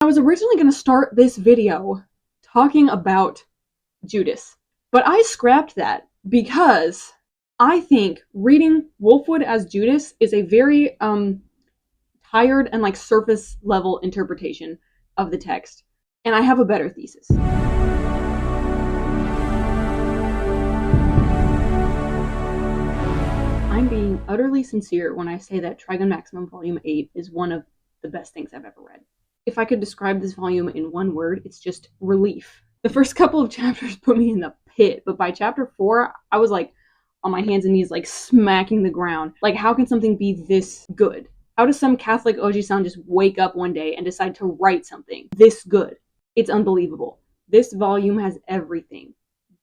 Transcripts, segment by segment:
I was originally going to start this video talking about Judas, but I scrapped that because I think reading Wolfwood as Judas is a very tired and like surface level interpretation of the text, and I have a better thesis. I'm being utterly sincere when I say that Trigun Maximum Volume 8 is one of the best things I've ever read. If I could describe this volume in one word, it's just relief. The first couple of chapters put me in the pit, but by chapter 4, I was like on my hands and knees, like smacking the ground. Like, how can something be this good? How does some Catholic Oji-san just wake up one day and decide to write something this good? It's unbelievable. This volume has everything.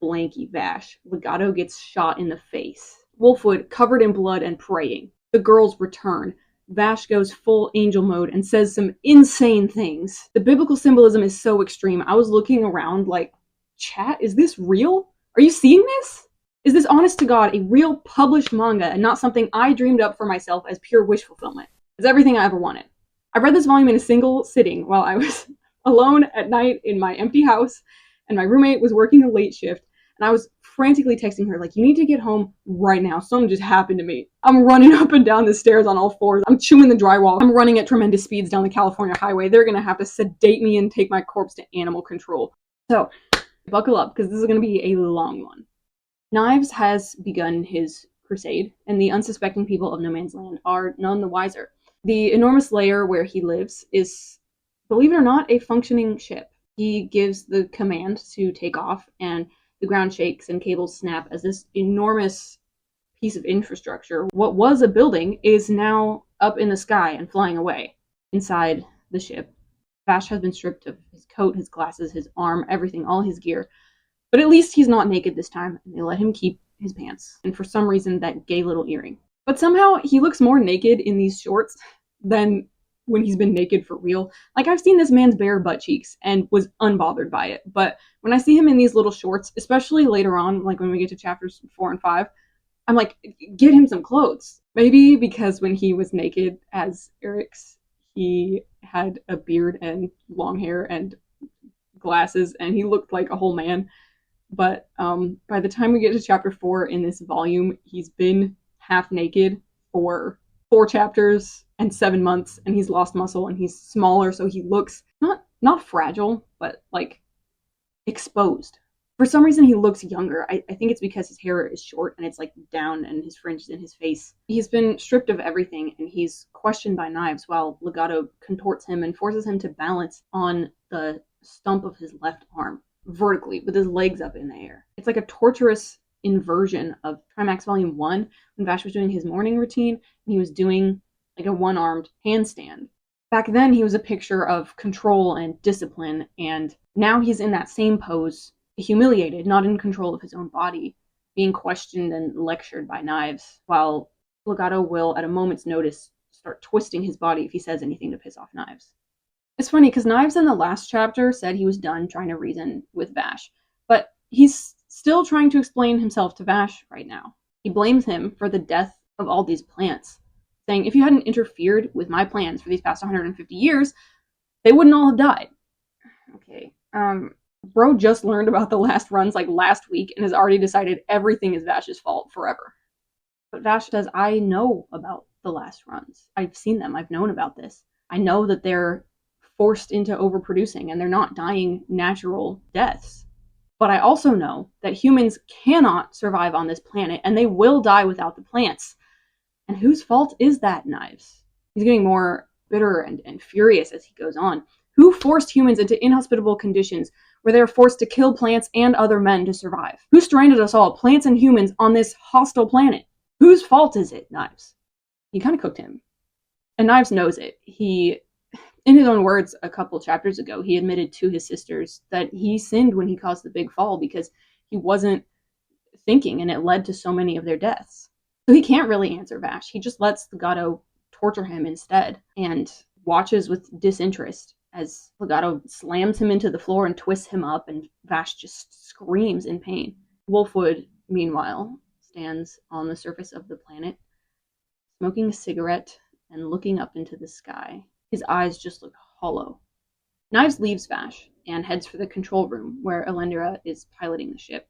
Blanky Vash. Legato gets shot in the face. Wolfwood covered in blood and praying. The girls return. Vash goes full angel mode and says some insane things. The biblical symbolism is so extreme. I was looking around like, chat, is this real? Are you seeing this? Is this honest to God a real published manga and not something I dreamed up for myself as pure wish fulfillment? It's everything I ever wanted. I read this volume in a single sitting while I was alone at night in my empty house, and my roommate was working a late shift, and I was frantically texting her, like, you need to get home right now. Something just happened to me. I'm running up and down the stairs on all fours. I'm chewing the drywall. I'm running at tremendous speeds down the California highway. They're gonna have to sedate me and take my corpse to animal control. So, buckle up, because this is gonna be a long one. Knives has begun his crusade, and the unsuspecting people of No Man's Land are none the wiser. The enormous lair where he lives is, believe it or not, a functioning ship. He gives the command to take off, and the ground shakes and cables snap as this enormous piece of infrastructure, what was a building, is now up in the sky and flying away. Inside the ship, Vash has been stripped of his coat, his glasses, his arm, everything, all his gear. But at least he's not naked this time, and they let him keep his pants, and for some reason that gay little earring. But somehow he looks more naked in these shorts than when he's been naked for real. Like, I've seen this man's bare butt cheeks and was unbothered by it, but when I see him in these little shorts, especially later on, like when we get to chapters 4 and 5, I'm like, get him some clothes. Maybe because when he was naked as Eric's, he had a beard and long hair and glasses, and he looked like a whole man. But by the time we get to chapter 4 in this volume, he's been half naked for 4 chapters and 7 months, and he's lost muscle, and he's smaller, so he looks not fragile, but like exposed. For some reason, he looks younger. I think it's because his hair is short and it's like down, and his fringe is in his face. He's been stripped of everything, and he's questioned by Knives while Legato contorts him and forces him to balance on the stump of his left arm vertically with his legs up in the air. It's like a torturous inversion of Trimax Volume 1 when Vash was doing his morning routine and he was doing like a one-armed handstand. Back then, he was a picture of control and discipline, and now he's in that same pose, humiliated, not in control of his own body, being questioned and lectured by Knives, while Legato will, at a moment's notice, start twisting his body if he says anything to piss off Knives. It's funny, because Knives in the last chapter said he was done trying to reason with Vash, but he's still trying to explain himself to Vash right now. He blames him for the death of all these plants, saying, if you hadn't interfered with my plans for these past 150 years, they wouldn't all have died. Okay, bro just learned about the last runs like last week and has already decided everything is Vash's fault forever. But Vash says, I know about the last runs. I've seen them. I've known about this. I know that they're forced into overproducing and they're not dying natural deaths. But I also know that humans cannot survive on this planet and they will die without the plants. And whose fault is that, Knives? He's getting more bitter and furious as he goes on. Who forced humans into inhospitable conditions where they are forced to kill plants and other men to survive? Who stranded us all, plants and humans, on this hostile planet? Whose fault is it, Knives? He kind of cooked him. And Knives knows it. He, in his own words, a couple chapters ago, he admitted to his sisters that he sinned when he caused the big fall because he wasn't thinking, and it led to so many of their deaths. So he can't really answer Vash. He just lets Legato torture him instead and watches with disinterest as Legato slams him into the floor and twists him up, and Vash just screams in pain. Wolfwood, meanwhile, stands on the surface of the planet, smoking a cigarette and looking up into the sky. His eyes just look hollow. Knives leaves Vash and heads for the control room where Elendra is piloting the ship.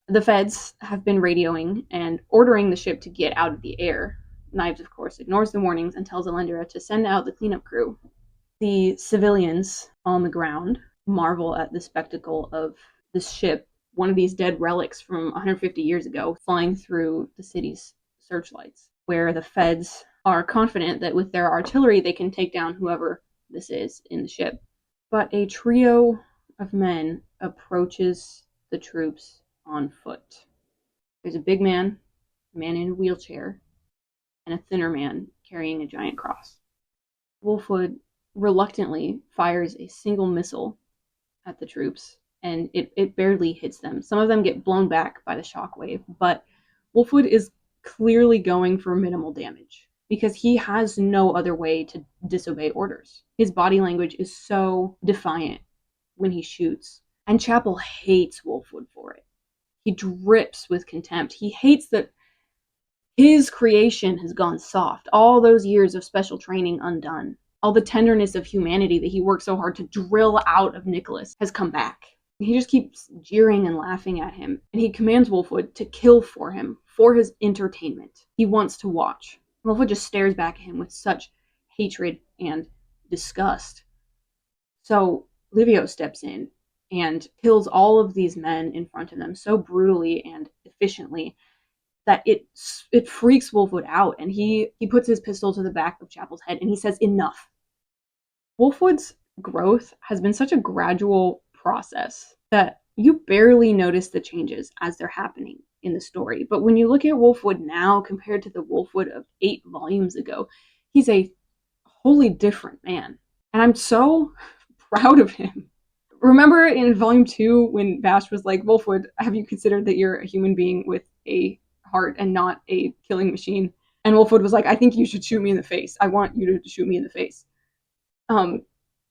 The feds have been radioing and ordering the ship to get out of the air. Knives, of course, ignores the warnings and tells Elendra to send out the cleanup crew. The civilians on the ground marvel at the spectacle of this ship, one of these dead relics from 150 years ago, flying through the city's searchlights, where the feds are confident that with their artillery they can take down whoever this is in the ship. But a trio of men approaches the troops on foot. There's a big man, a man in a wheelchair, and a thinner man carrying a giant cross. Wolfwood reluctantly fires a single missile at the troops, and it barely hits them. Some of them get blown back by the shockwave, but Wolfwood is clearly going for minimal damage because he has no other way to disobey orders. His body language is so defiant when he shoots, and Chapel hates Wolfwood for it. He drips with contempt. He hates that his creation has gone soft, all those years of special training undone. All the tenderness of humanity that he worked so hard to drill out of Nicholas has come back. He just keeps jeering and laughing at him, and he commands Wolfwood to kill for him, for his entertainment. He wants to watch. Wolfwood just stares back at him with such hatred and disgust. So Livio steps in and kills all of these men in front of them so brutally and efficiently that it freaks Wolfwood out, and he puts his pistol to the back of Chapel's head and he says, "Enough." Wolfwood's growth has been such a gradual process that you barely notice the changes as they're happening in the story. But when you look at Wolfwood now compared to the Wolfwood of 8 volumes ago, he's a wholly different man. And I'm so proud of him. Remember in volume 2 when Vash was like, "Wolfwood, have you considered that you're a human being with a heart and not a killing machine?" And Wolfwood was like, "I think you should shoot me in the face. I want you to shoot me in the face."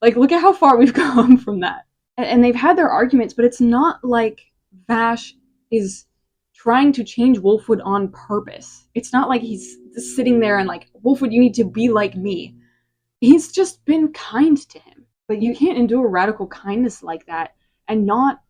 Like, look at how far we've come from that. And they've had their arguments, but it's not like Vash is trying to change Wolfwood on purpose. It's not like he's just sitting there and like, "Wolfwood, you need to be like me." He's just been kind to him. But you can't endure radical kindness like that and not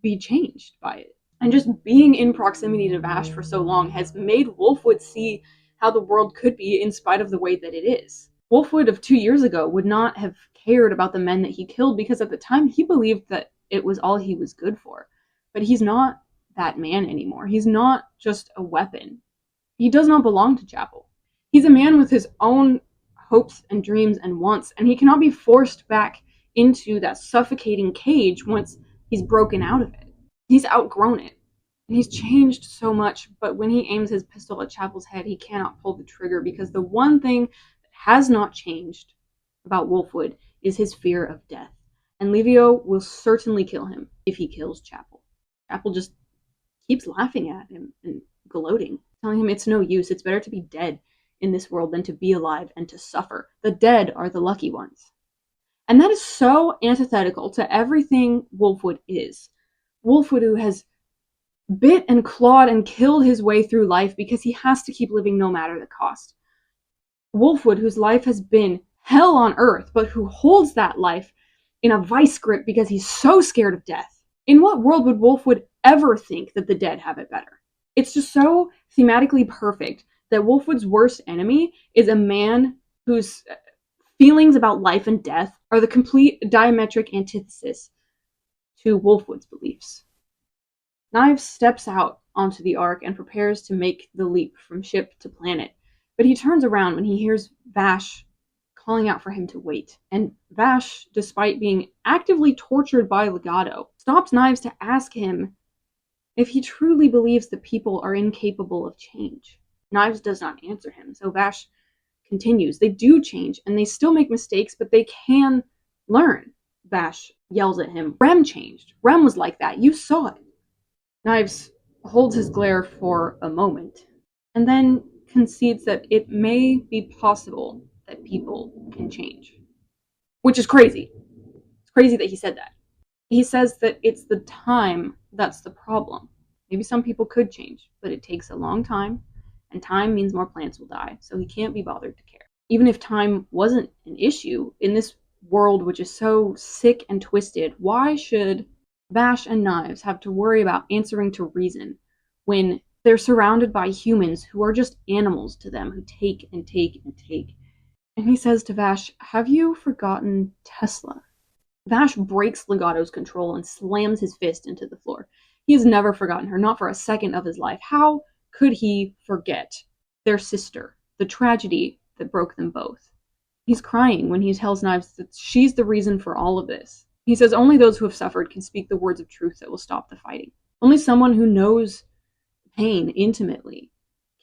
be changed by it. And just being in proximity to Vash for so long has made Wolfwood see how the world could be in spite of the way that it is. Wolfwood of 2 years ago would not have cared about the men that he killed because at the time he believed that it was all he was good for. But he's not that man anymore. He's not just a weapon. He does not belong to Chapel. He's a man with his own hopes and dreams and wants, and he cannot be forced back into that suffocating cage once he's broken out of it. He's outgrown it. And he's changed so much, but when he aims his pistol at Chapel's head, he cannot pull the trigger because the one thing that has not changed about Wolfwood is his fear of death. And Livio will certainly kill him if he kills Chapel. Chapel just keeps laughing at him and gloating, telling him it's no use, it's better to be dead in this world than to be alive and to suffer. The dead are the lucky ones. And that is so antithetical to everything Wolfwood is. Wolfwood, who has bit and clawed and killed his way through life because he has to keep living no matter the cost. Wolfwood, whose life has been hell on earth, but who holds that life in a vice grip because he's so scared of death. In what world would Wolfwood ever think that the dead have it better? It's just so thematically perfect that Wolfwood's worst enemy is a man whose feelings about life and death are the complete diametric antithesis to Wolfwood's beliefs. Knives steps out onto the Ark and prepares to make the leap from ship to planet, but he turns around when he hears Vash calling out for him to wait. And Vash, despite being actively tortured by Legato, stops Knives to ask him if he truly believes that people are incapable of change. Knives does not answer him, so Vash continues. They do change, and they still make mistakes, but they can learn. Vash yells at him. Rem changed. Rem was like that. You saw it. Knives holds his glare for a moment, and then concedes that it may be possible that people can change. Which is crazy. It's crazy that he said that. He says that it's the time that's the problem. Maybe some people could change, but it takes a long time, and time means more plants will die, so he can't be bothered to care. Even if time wasn't an issue, in this world which is so sick and twisted, why should Vash and Knives have to worry about answering to reason when they're surrounded by humans who are just animals to them, who take and take and take? And he says to Vash, "Have you forgotten Tesla?" Vash breaks Legato's control and slams his fist into the floor. He has never forgotten her, not for a second of his life. How could he forget their sister, the tragedy that broke them both? He's crying when he tells Knives that she's the reason for all of this. He says only those who have suffered can speak the words of truth that will stop the fighting. Only someone who knows pain intimately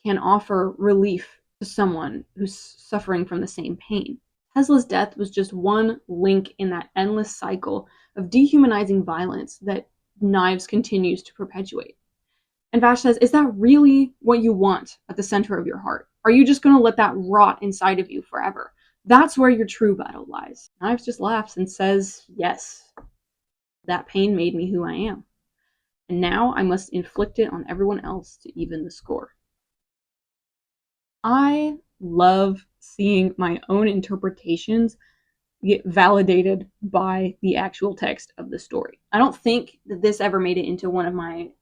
can offer relief to someone who's suffering from the same pain. Tesla's death was just one link in that endless cycle of dehumanizing violence that Knives continues to perpetuate. And Vash says, "Is that really what you want at the center of your heart? Are you just going to let that rot inside of you forever? That's where your true battle lies." Knives just laughs and says, "Yes, that pain made me who I am. And now I must inflict it on everyone else to even the score." I love seeing my own interpretations get validated by the actual text of the story. I don't think that this ever made it into one of my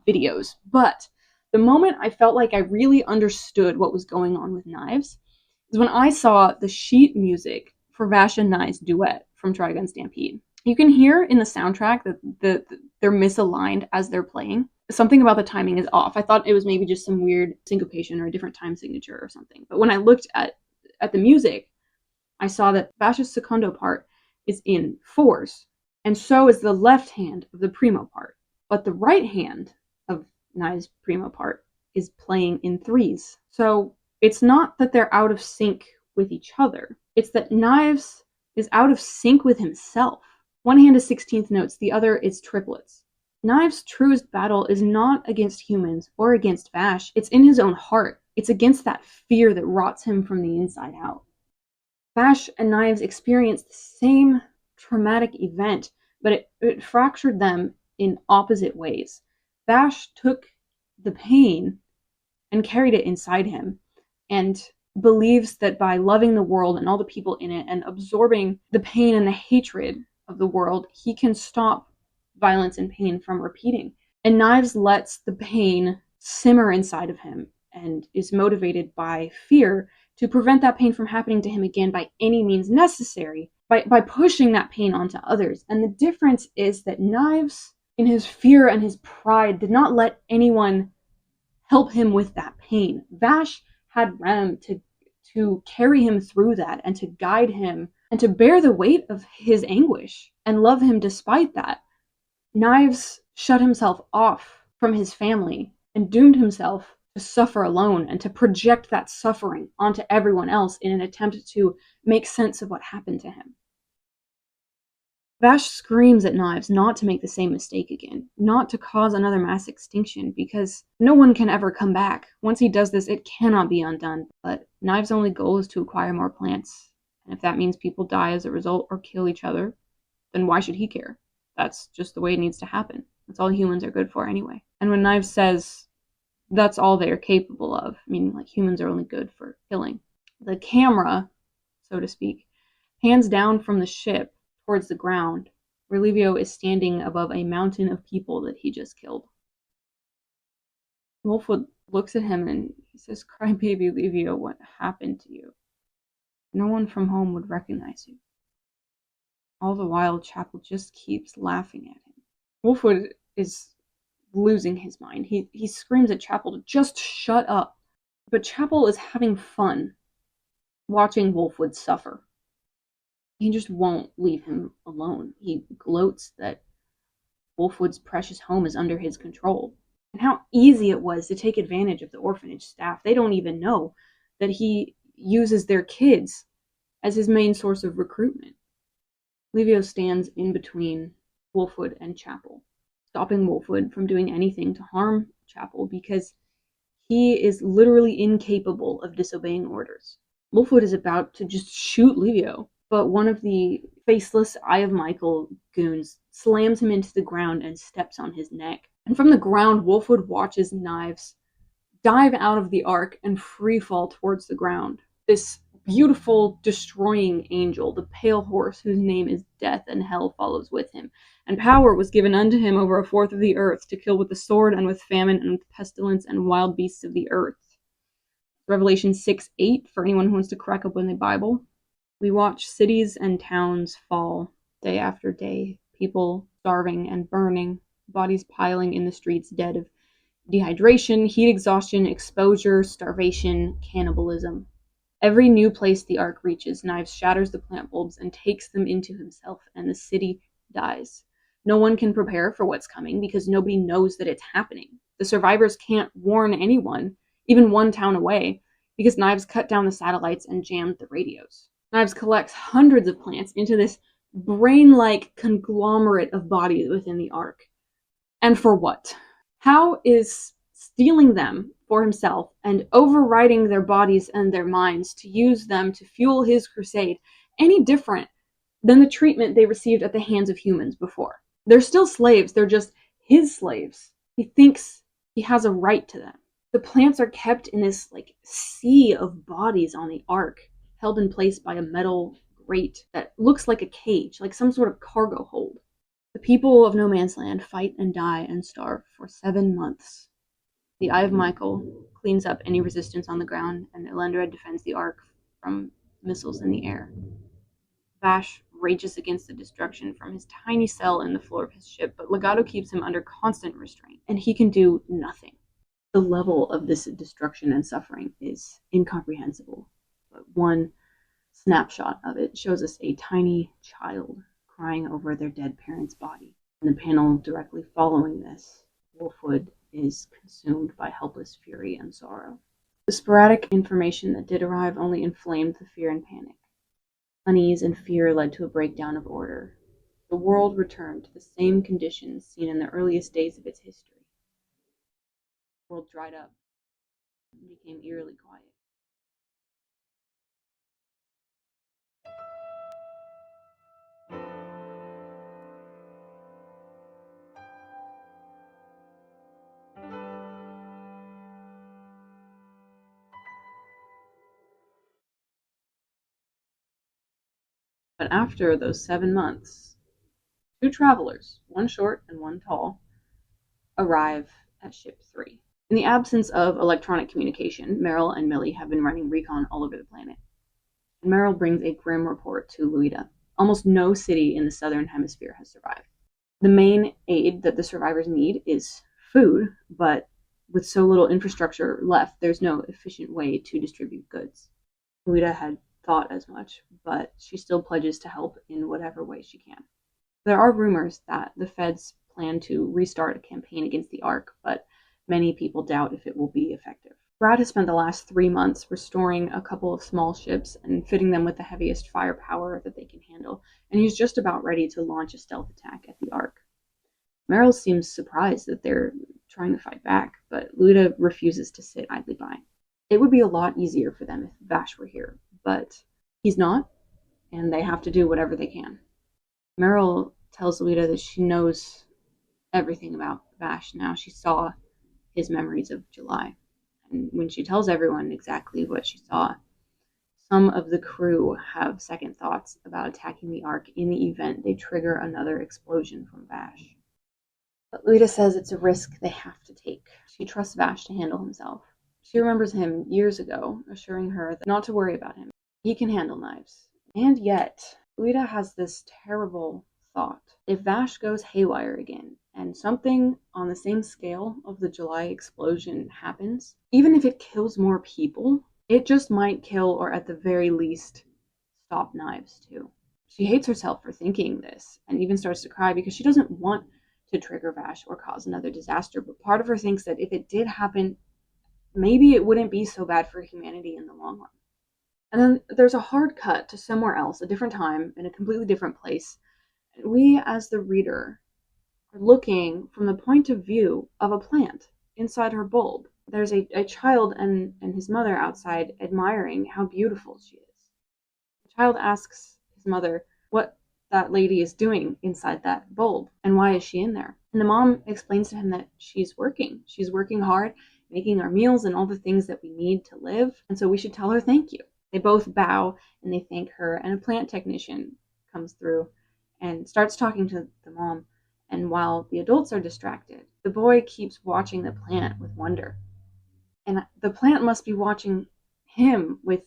videos, but the moment I felt like I really understood what was going on with Knives is when I saw the sheet music for Vash and Knives' duet from Trigun Stampede. You can hear in the soundtrack that they're misaligned as they're playing. Something about the timing is off. I thought it was maybe just some weird syncopation or a different time signature or something. But when I looked at the music, I saw that Vash's secondo part is in fours, and so is the left hand of the primo part. But the right hand of Knives' primo part is playing in threes. So it's not that they're out of sync with each other. It's that Knives is out of sync with himself. One hand is 16th notes, the other is triplets. Knives' truest battle is not against humans or against Vash. It's in his own heart. It's against that fear that rots him from the inside out. Vash and Knives experienced the same traumatic event, but it fractured them in opposite ways. Vash took the pain and carried it inside him, and believes that by loving the world and all the people in it and absorbing the pain and the hatred of the world, he can stop violence and pain from repeating. And Knives lets the pain simmer inside of him and is motivated by fear to prevent that pain from happening to him again by any means necessary, by pushing that pain onto others. And the difference is that Knives, in his fear and his pride, did not let anyone help him with that pain. Vash had Rem to carry him through that and to guide him and to bear the weight of his anguish and love him despite that. Knives shut himself off from his family and doomed himself to suffer alone and to project that suffering onto everyone else in an attempt to make sense of what happened to him. Vash screams at Knives not to make the same mistake again, not to cause another mass extinction, because no one can ever come back. Once he does this, it cannot be undone. But Knives' only goal is to acquire more plants, and if that means people die as a result or kill each other, then why should he care? That's just the way it needs to happen. That's all humans are good for anyway. And when Knives says that's all they are capable of, meaning like humans are only good for killing, the camera, so to speak, hands down from the ship towards the ground, where Livio is standing above a mountain of people that he just killed. Wolfwood looks at him and he says, "Crybaby Livio, what happened to you? No one from home would recognize you." All the while, Chapel just keeps laughing at him. Wolfwood is losing his mind. He screams at Chapel to just shut up. But Chapel is having fun watching Wolfwood suffer. He just won't leave him alone. He gloats that Wolfwood's precious home is under his control, and how easy it was to take advantage of the orphanage staff. They don't even know that he uses their kids as his main source of recruitment. Livio stands in between Wolfwood and Chapel, stopping Wolfwood from doing anything to harm Chapel because he is literally incapable of disobeying orders. Wolfwood is about to just shoot Livio, but one of the faceless Eye of Michael goons slams him into the ground and steps on his neck. And from the ground, Wolfwood watches Knives dive out of the arc and free fall towards the ground. This beautiful, destroying angel, the pale horse whose name is Death, and hell follows with him. And power was given unto him over a fourth of the earth, to kill with the sword, and with famine, and with pestilence, and wild beasts of the earth. Revelation 6:8, for anyone who wants to crack open the Bible. We watch cities and towns fall day after day, people starving and burning, bodies piling in the streets, dead of dehydration, heat exhaustion, exposure, starvation, cannibalism. Every new place the ark reaches, Knives shatters the plant bulbs and takes them into himself, and the city dies. No one can prepare for what's coming because nobody knows that it's happening. The survivors can't warn anyone, even one town away, because Knives cut down the satellites and jammed the radios. Knives collects hundreds of plants into this brain-like conglomerate of bodies within the ark. And for what? How is stealing them for himself and overriding their bodies and their minds to use them to fuel his crusade any different than the treatment they received at the hands of humans before? They're still slaves, they're just his slaves. He thinks he has a right to them. The plants are kept in this sea of bodies on the ark, held in place by a metal grate that looks like a cage, like some sort of cargo hold. The people of No Man's Land fight and die and starve for 7 months. The Eye of Michael cleans up any resistance on the ground, and Elendred defends the Ark from missiles in the air. Vash rages against the destruction from his tiny cell in the floor of his ship, but Legato keeps him under constant restraint, and he can do nothing. The level of this destruction and suffering is incomprehensible, but one snapshot of it shows us a tiny child crying over their dead parent's body. In the panel directly following this, Wolfwood is consumed by helpless fury and sorrow. The sporadic information that did arrive only inflamed the fear and panic. Unease and fear led to a breakdown of order. The world returned to the same conditions seen in the earliest days of its history. The world dried up and became eerily quiet. But after those 7 months, 2 travelers, one short and one tall, arrive at Ship 3. In the absence of electronic communication, Meryl and Millie have been running recon all over the planet. And Meryl brings a grim report to Luida. Almost no city in the southern hemisphere has survived. The main aid that the survivors need is food, but with so little infrastructure left, there's no efficient way to distribute goods. Luida had thought as much, but she still pledges to help in whatever way she can. There are rumors that the feds plan to restart a campaign against the Ark, but many people doubt if it will be effective. Brad has spent the last 3 months restoring a couple of small ships and fitting them with the heaviest firepower that they can handle, and he's just about ready to launch a stealth attack at the Ark. Meryl seems surprised that they're trying to fight back, but Luda refuses to sit idly by. It would be a lot easier for them if Vash were here, but he's not, and they have to do whatever they can. Meryl tells Luda that she knows everything about Vash now. She saw his memories of July. And when she tells everyone exactly what she saw, some of the crew have second thoughts about attacking the Ark in the event they trigger another explosion from Vash. But Luda says it's a risk they have to take. She trusts Vash to handle himself. She remembers him years ago, assuring her that not to worry about him. He can handle Knives. And yet, Luda has this terrible thought. If Vash goes haywire again, and something on the same scale of the July explosion happens, even if it kills more people, it just might kill, or at the very least, stop Knives too. She hates herself for thinking this, and even starts to cry because she doesn't want to trigger Vash or cause another disaster, but part of her thinks that if it did happen, maybe it wouldn't be so bad for humanity in the long run. And then there's a hard cut to somewhere else, a different time, in a completely different place. And we, as the reader, are looking from the point of view of a plant inside her bulb. There's a child and his mother outside admiring how beautiful she is. The child asks his mother what that lady is doing inside that bulb and why is she in there. And the mom explains to him that she's working. She's working hard, making our meals and all the things that we need to live. And so we should tell her thank you. They both bow and they thank her, and a plant technician comes through and starts talking to the mom. And while the adults are distracted, the boy keeps watching the plant with wonder. And the plant must be watching him with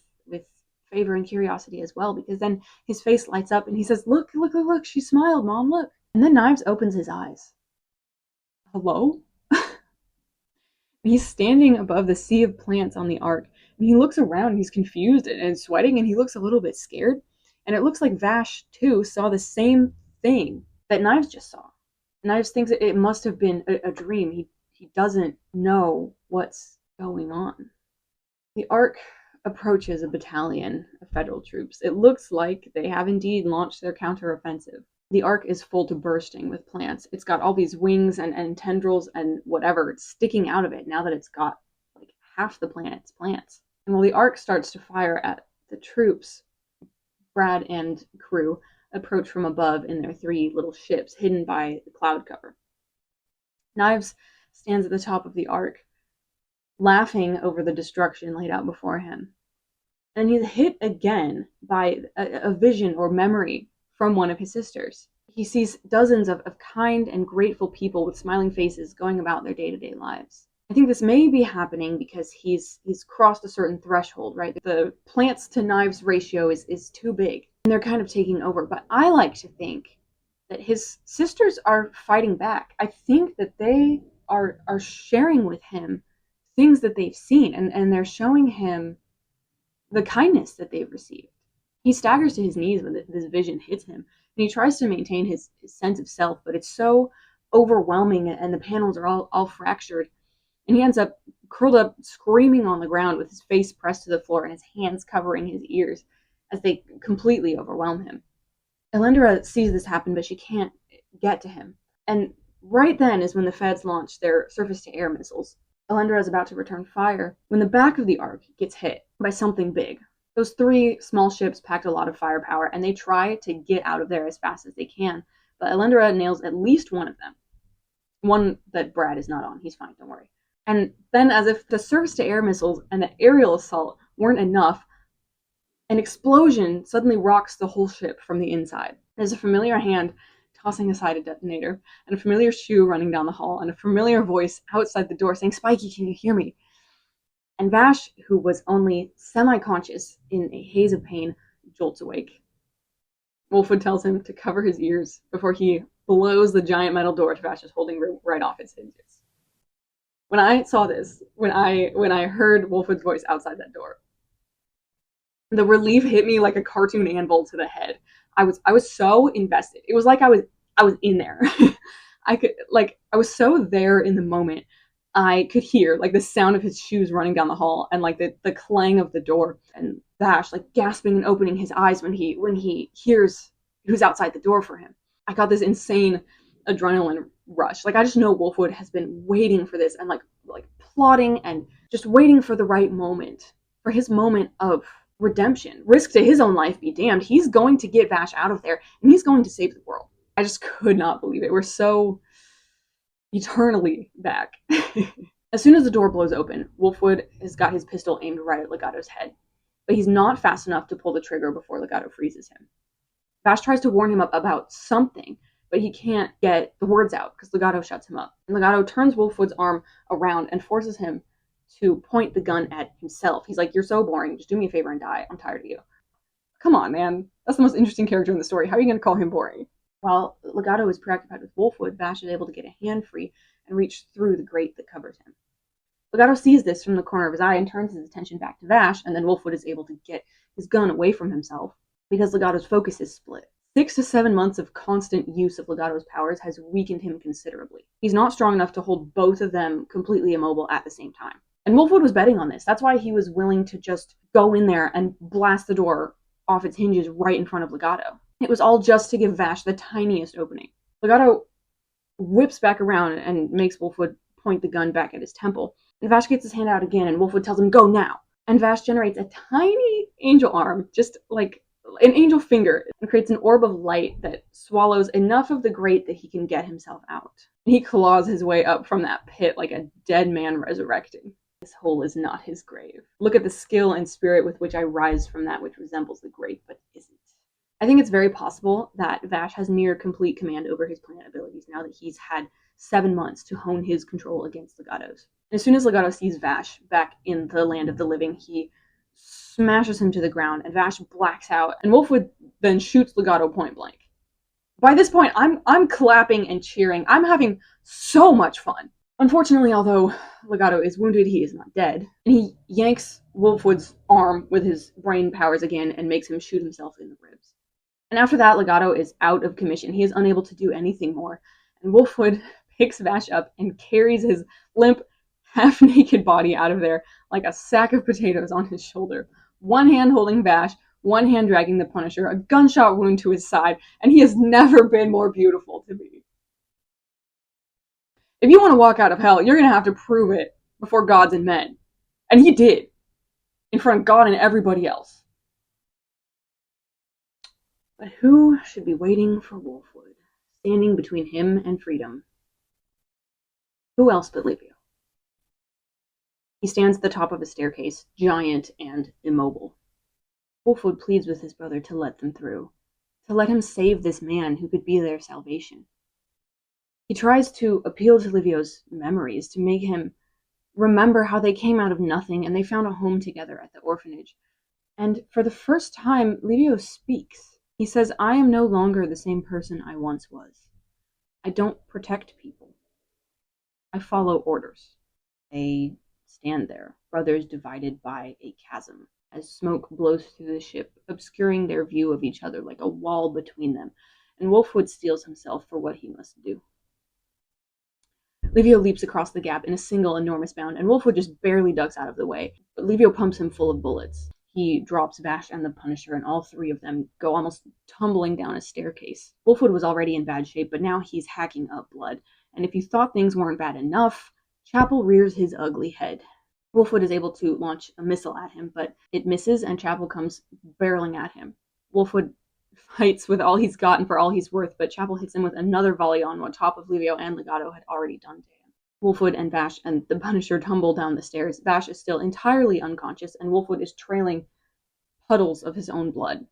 favor and curiosity as well, because then his face lights up and he says, "Look, look, look, look, she smiled, Mom, look." And then Knives opens his eyes. Hello? He's standing above the sea of plants on the ark, and he looks around and he's confused and sweating, and he looks a little bit scared. And it looks like Vash, too, saw the same thing that Knives just saw. Knives thinks it must have been a dream. He doesn't know what's going on. The ark approaches a battalion of federal troops. It looks like they have indeed launched their counteroffensive. The ark is full to bursting with plants. It's got all these wings and tendrils and whatever sticking out of it now that it's got like half the planet's plants. And while the ark starts to fire at the troops, Brad and crew approach from above in their 3 little ships hidden by the cloud cover. Knives stands at the top of the ark, laughing over the destruction laid out before him. And he's hit again by a vision or memory from one of his sisters. He sees dozens of kind and grateful people with smiling faces going about their day-to-day lives. I think this may be happening because he's crossed a certain threshold, right? The plants to Knives ratio is too big, and they're kind of taking over. But I like to think that his sisters are fighting back. I think that they are sharing with him things that they've seen, and they're showing him the kindness that they've received. He staggers to his knees when this vision hits him, and he tries to maintain his sense of self, but it's so overwhelming, and the panels are all fractured, and he ends up curled up, screaming on the ground with his face pressed to the floor and his hands covering his ears as they completely overwhelm him. Elendra sees this happen, but she can't get to him. And right then is when the Feds launch their surface-to-air missiles. Elendra is about to return fire when the back of the ark gets hit by something big. Those 3 small ships packed a lot of firepower, and they try to get out of there as fast as they can, but Elendra nails at least one of them. One that Brad is not on. He's fine, don't worry. And then, as if the surface-to-air missiles and the aerial assault weren't enough, an explosion suddenly rocks the whole ship from the inside. There's a familiar hand tossing aside a detonator, and a familiar shoe running down the hall, and a familiar voice outside the door saying, "Spiky, can you hear me?" And Vash, who was only semi-conscious in a haze of pain, jolts awake. Wolfwood tells him to cover his ears before he blows the giant metal door to Vash's holding room right off its hinges. When I saw this, when I heard Wolfwood's voice outside that door, the relief hit me like a cartoon anvil to the head. I was so invested. It was like I was in there. I was so there in the moment. I could hear like the sound of his shoes running down the hall, and like the clang of the door, and Vash like gasping and opening his eyes when he hears who's outside the door for him. I got this insane adrenaline rush. Like, I just know Wolfwood has been waiting for this, and like plotting and just waiting for the right moment, for his moment of redemption. Risk to his own life be damned. He's going to get Vash out of there, and he's going to save the world. I just could not believe it. We're so eternally back. As soon as the door blows open, Wolfwood has got his pistol aimed right at Legato's head, but he's not fast enough to pull the trigger before Legato freezes him. Vash tries to warn him about something, but he can't get the words out because Legato shuts him up. And Legato turns Wolfwood's arm around and forces him to point the gun at himself. He's like, "You're so boring. Just do me a favor and die. I'm tired of you." Come on, man. That's the most interesting character in the story. How are you going to call him boring? While Legato is preoccupied with Wolfwood, Vash is able to get a hand free and reach through the grate that covers him. Legato sees this from the corner of his eye and turns his attention back to Vash, and then Wolfwood is able to get his gun away from himself because Legato's focus is split. 6 to 7 months of constant use of Legato's powers has weakened him considerably. He's not strong enough to hold both of them completely immobile at the same time. And Wolfwood was betting on this. That's why he was willing to just go in there and blast the door off its hinges right in front of Legato. It was all just to give Vash the tiniest opening. Legato whips back around and makes Wolfwood point the gun back at his temple. And Vash gets his hand out again, and Wolfwood tells him, "Go now." And Vash generates a tiny angel arm, just like an angel finger, and creates an orb of light that swallows enough of the grate that he can get himself out. He claws his way up from that pit like a dead man resurrecting. This hole is not his grave. Look at the skill and spirit with which I rise from that which resembles the grave, but isn't. I think it's very possible that Vash has near complete command over his plant abilities now that he's had 7 months to hone his control against Legatos. As soon as Legato sees Vash back in the land of the living, he smashes him to the ground, and Vash blacks out, and Wolfwood then shoots Legato point blank. By this point, I'm clapping and cheering. I'm having so much fun. Unfortunately, although Legato is wounded, he is not dead, and he yanks Wolfwood's arm with his brain powers again and makes him shoot himself in the ribs. And after that, Legato is out of commission. He is unable to do anything more, and Wolfwood picks Vash up and carries his limp, half-naked body out of there like a sack of potatoes on his shoulder. One hand holding Vash, one hand dragging the Punisher, a gunshot wound to his side, and he has never been more beautiful to me. If you want to walk out of hell, you're going to have to prove it before gods and men. And he did. In front of God and everybody else. But who should be waiting for Wolfwood, standing between him and freedom? Who else but Livio? He stands at the top of a staircase, giant and immobile. Wolfwood pleads with his brother to let them through, to let him save this man who could be their salvation. He tries to appeal to Livio's memories, to make him remember how they came out of nothing and they found a home together at the orphanage. And for the first time, Livio speaks. He says, I am no longer the same person I once was. I don't protect people. I follow orders. They stand there, brothers divided by a chasm, as smoke blows through the ship, obscuring their view of each other like a wall between them, and Wolfwood steels himself for what he must do. Livio leaps across the gap in a single enormous bound, and Wolfwood just barely ducks out of the way, but Livio pumps him full of bullets. He drops Vash and the Punisher, and all three of them go almost tumbling down a staircase. Wolfwood was already in bad shape, but now he's hacking up blood, and if you thought things weren't bad enough, Chapel rears his ugly head. Wolfwood is able to launch a missile at him, but it misses, and Chapel comes barreling at him. Wolfwood fights with all he's got and for all he's worth, but Chapel hits him with another volley on what top of Livio and Legato had already done to him. Wolfwood and Vash and the Punisher tumble down the stairs. Vash is still entirely unconscious, and Wolfwood is trailing puddles of his own blood.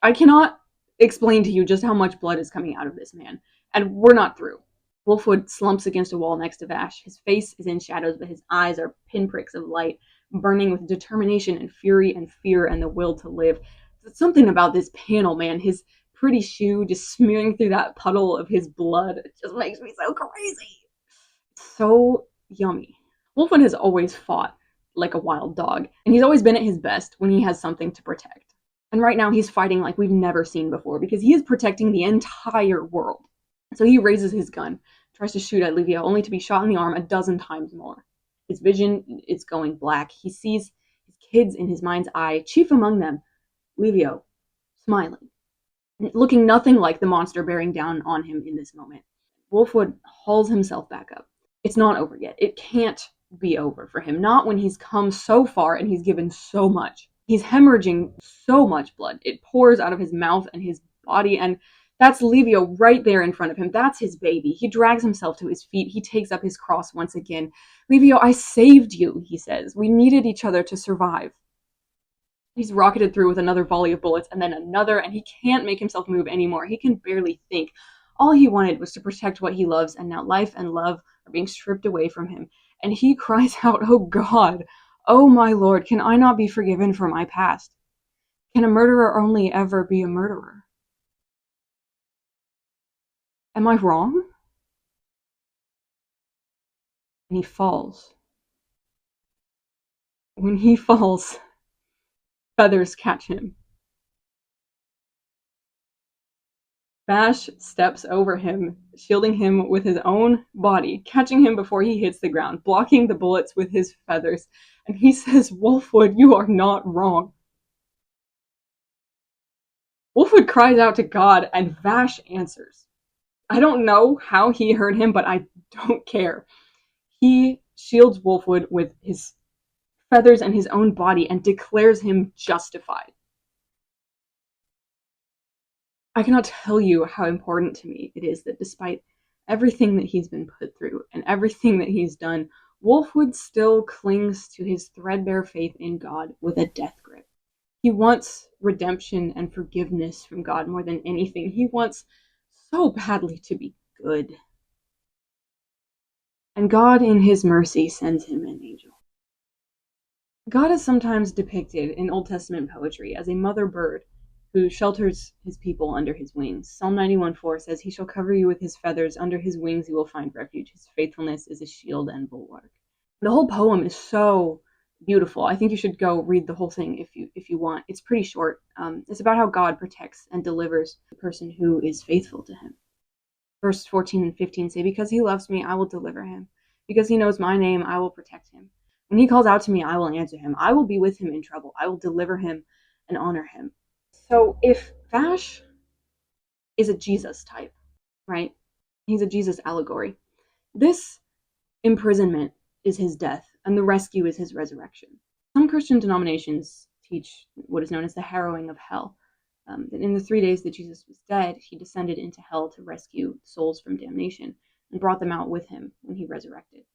I cannot explain to you just how much blood is coming out of this man, and we're not through. Wolfwood slumps against a wall next to Vash. His face is in shadows, but his eyes are pinpricks of light, burning with determination and fury and fear and the will to live. There's something about this panel, man. His pretty shoe just smearing through that puddle of his blood. It just makes me so crazy. So yummy. Wolfwood has always fought like a wild dog, and he's always been at his best when he has something to protect. And right now he's fighting like we've never seen before, because he is protecting the entire world. So he raises his gun, tries to shoot at Livio, only to be shot in the arm a dozen times more. His vision is going black. He sees his kids in his mind's eye, chief among them, Livio, smiling, looking nothing like the monster bearing down on him in this moment. Wolfwood hauls himself back up. It's not over yet. It can't be over for him. Not when he's come so far and he's given so much. He's hemorrhaging so much blood. It pours out of his mouth and his body, and that's Livio right there in front of him. That's his baby. He drags himself to his feet. He takes up his cross once again. Livio, I saved you, he says. We needed each other to survive. He's rocketed through with another volley of bullets, and then another, and he can't make himself move anymore. He can barely think. All he wanted was to protect what he loves, and now life and love are being stripped away from him. And he cries out, oh God, oh my Lord, can I not be forgiven for my past? Can a murderer only ever be a murderer? Am I wrong? And he falls. When he falls, feathers catch him. Vash steps over him, shielding him with his own body, catching him before he hits the ground, blocking the bullets with his feathers. And he says, Wolfwood, you are not wrong. Wolfwood cries out to God, and Vash answers. I don't know how he heard him, but I don't care. He shields Wolfwood with his feathers and his own body and declares him justified. I cannot tell you how important to me it is that despite everything that he's been put through and everything that he's done, Wolfwood still clings to his threadbare faith in God with a death grip. He wants redemption and forgiveness from God more than anything. He wants so badly to be good. And God, in his mercy, sends him an angel. God is sometimes depicted in Old Testament poetry as a mother bird who shelters his people under his wings. Psalm 91:4 says, "He shall cover you with his feathers. Under his wings you will find refuge. His faithfulness is a shield and bulwark." The whole poem is so beautiful. I think you should go read the whole thing if you want. It's pretty short. It's about how God protects and delivers the person who is faithful to him. Verse 14 and 15 say, "Because he loves me, I will deliver him. Because he knows my name, I will protect him. When he calls out to me, I will answer him. I will be with him in trouble. I will deliver him and honor him." So if Vash is a Jesus type, right? He's a Jesus allegory. This imprisonment is his death, and the rescue is his resurrection. Some Christian denominations teach what is known as the harrowing of hell. That in the 3 days that Jesus was dead, he descended into hell to rescue souls from damnation and brought them out with him when he resurrected.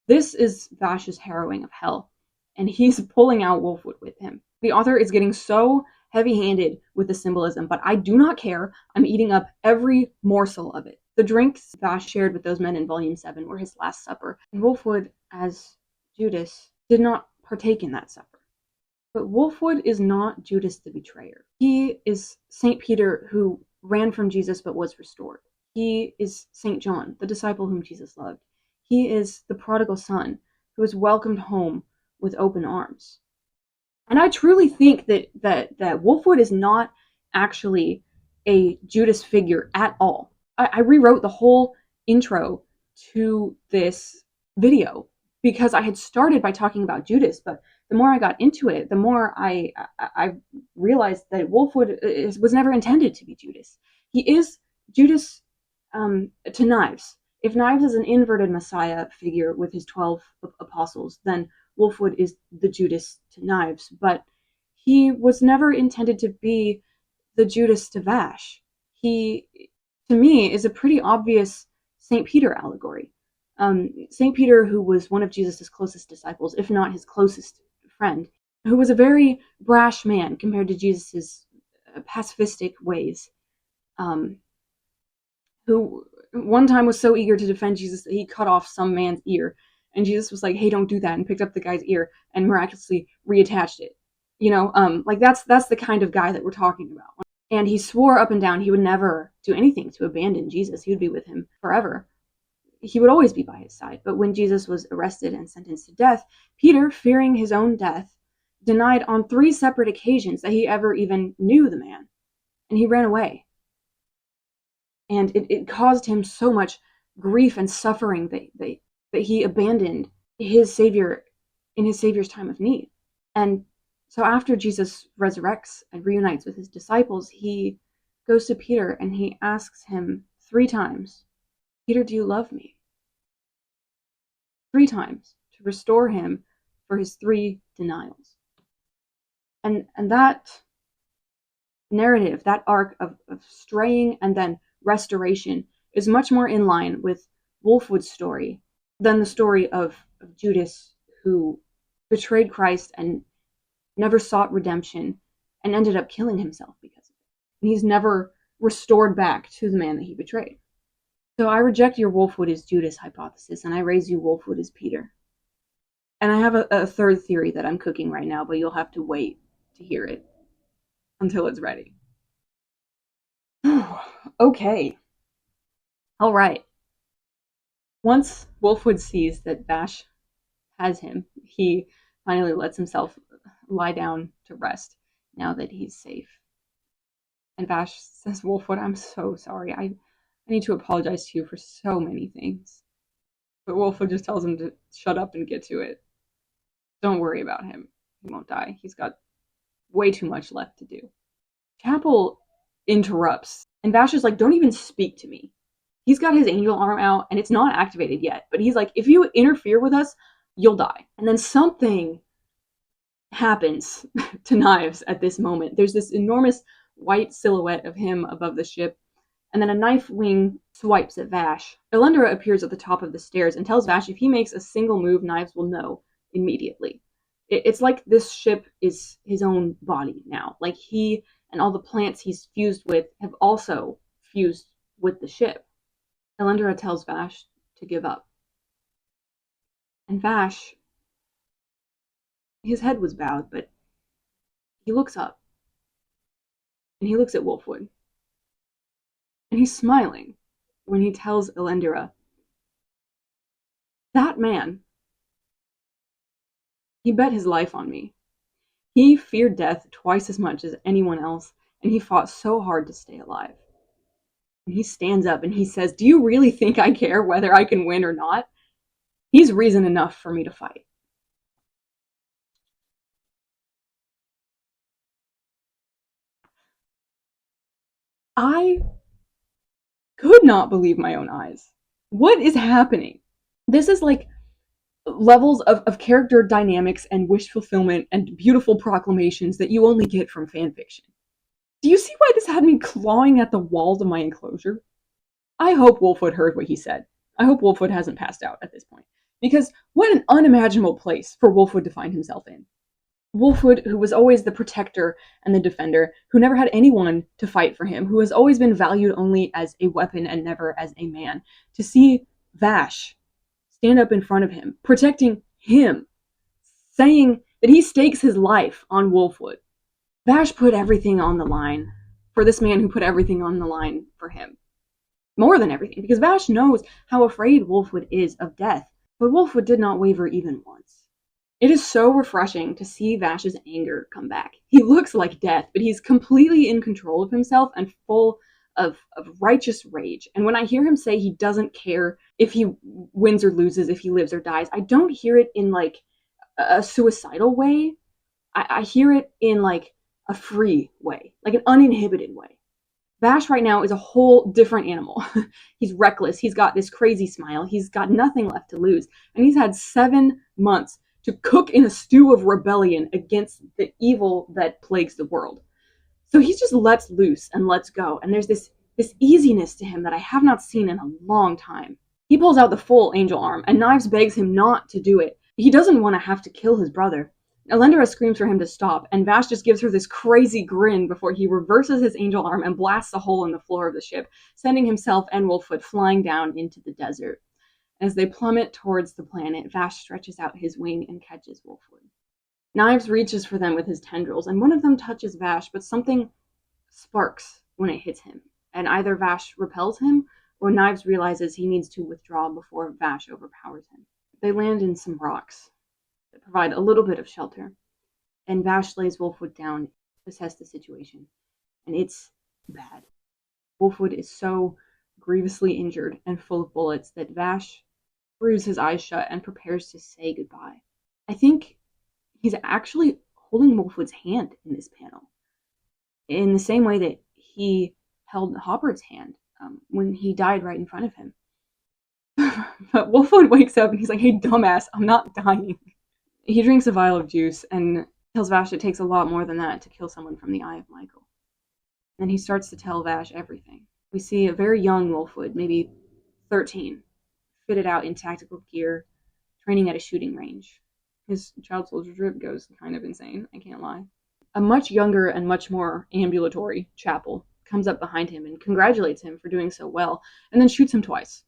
This is Vash's harrowing of hell, and he's pulling out Wolfwood with him. The author is getting so heavy-handed with the symbolism, but I do not care. I'm eating up every morsel of it. The drinks Vash shared with those men in Volume 7 were his last supper, and Wolfwood, as Judas, did not partake in that supper. But Wolfwood is not Judas the betrayer. He is St. Peter who ran from Jesus but was restored. He is St. John, the disciple whom Jesus loved. He is the prodigal son who was welcomed home with open arms. And I truly think that Wolfwood is not actually a Judas figure at all. I rewrote the whole intro to this video because I had started by talking about Judas, but the more I got into it, the more I realized that Wolfwood was never intended to be Judas. He is Judas to Knives. If Knives is an inverted Messiah figure with his 12 apostles, then Wolfwood is the Judas to Knives. But he was never intended to be the Judas to Vash. He, to me, is a pretty obvious St. Peter allegory. St. Peter, who was one of Jesus' closest disciples, if not his closest friend, who was a very brash man compared to Jesus' pacifistic ways, who one time was so eager to defend Jesus that he cut off some man's ear, and Jesus was like, "Hey, don't do that," and picked up the guy's ear and miraculously reattached it. Like that's the kind of guy that we're talking about. And he swore up and down he would never do anything to abandon Jesus. He would be with him forever. He would always be by his side. But when Jesus was arrested and sentenced to death, Peter, fearing his own death, denied on 3 separate occasions that he ever even knew the man. And he ran away. And it caused him so much grief and suffering that he abandoned his Savior in his Savior's time of need. And so after Jesus resurrects and reunites with his disciples, he goes to Peter and he asks him 3 times, "Peter, do you love me?" 3 times to restore him for his 3 denials. And that narrative, that arc of straying and then restoration is much more in line with Wolfwood's story than the story of Judas, who betrayed Christ and never sought redemption and ended up killing himself because of it. And he's never restored back to the man that he betrayed. So I reject your Wolfwood is Judas hypothesis, and I raise you Wolfwood is Peter. And I have a third theory that I'm cooking right now, but you'll have to wait to hear it until it's ready. Okay. All right. Once Wolfwood sees that Vash has him, he finally lets himself lie down to rest now that he's safe. And Vash says, "Wolfwood, I'm so sorry. I need to apologize to you for so many things." But Wolfwood just tells him to shut up and get to it. Don't worry about him. He won't die. He's got way too much left to do. Chapel interrupts, and Vash is like, "Don't even speak to me." He's got his angel arm out, and it's not activated yet. But he's like, "If you interfere with us, you'll die." And then something happens to Knives at this moment. There's this enormous white silhouette of him above the ship, and then a knife wing swipes at Vash. Elendra appears at the top of the stairs and tells Vash if he makes a single move, Knives will know immediately. It's like this ship is his own body now. Like he and all the plants he's fused with have also fused with the ship. Elendra tells Vash to give up. And Vash, his head was bowed, but he looks up. And he looks at Wolfwood. And he's smiling when he tells Elendra, that man, he bet his life on me. He feared death twice as much as anyone else, and he fought so hard to stay alive. And he stands up and he says, do you really think I care whether I can win or not? He's reason enough for me to fight. I could not believe my own eyes. What is happening? This is like levels of character dynamics and wish fulfillment and beautiful proclamations that you only get from fanfiction. Do you see why this had me clawing at the walls of my enclosure? I hope Wolfwood heard what he said. I hope Wolfwood hasn't passed out at this point. Because what an unimaginable place for Wolfwood to find himself in. Wolfwood, who was always the protector and the defender, who never had anyone to fight for him, who has always been valued only as a weapon and never as a man, to see Vash stand up in front of him, protecting him, saying that he stakes his life on Wolfwood. Vash put everything on the line for this man who put everything on the line for him. More than everything, because Vash knows how afraid Wolfwood is of death, but Wolfwood did not waver even once. It is so refreshing to see Vash's anger come back. He looks like death, but he's completely in control of himself and full of righteous rage. And when I hear him say he doesn't care if he wins or loses, if he lives or dies, I don't hear it in like a suicidal way. I hear it in like a free way, like an uninhibited way. Vash right now is a whole different animal. He's reckless. He's got this crazy smile. He's got nothing left to lose. And he's had 7 months to cook in a stew of rebellion against the evil that plagues the world. So he just lets loose and lets go. And there's this easiness to him that I have not seen in a long time. He pulls out the full angel arm, and Knives begs him not to do it. He doesn't want to have to kill his brother. Elendra screams for him to stop, and Vash just gives her this crazy grin before he reverses his angel arm and blasts a hole in the floor of the ship, sending himself and Wolfwood flying down into the desert. As they plummet towards the planet, Vash stretches out his wing and catches Wolfwood. Knives reaches for them with his tendrils, and one of them touches Vash, but something sparks when it hits him, and either Vash repels him, or Knives realizes he needs to withdraw before Vash overpowers him. They land in some rocks that provide a little bit of shelter, and Vash lays Wolfwood down to assess the situation, and it's bad. Wolfwood is so grievously injured and full of bullets that Vash screws his eyes shut and prepares to say goodbye. I think he's actually holding Wolfwood's hand in this panel, in the same way that he held Hopper's hand when he died right in front of him. But Wolfwood wakes up and he's like, hey, dumbass, I'm not dying. He drinks a vial of juice and tells Vash it takes a lot more than that to kill someone from the Eye of Michael. And he starts to tell Vash everything. We see a very young Wolfwood, maybe 13, fitted out in tactical gear, training at a shooting range. His child soldier drip goes kind of insane, I can't lie. A much younger and much more ambulatory Chapel comes up behind him and congratulates him for doing so well, and then shoots him twice,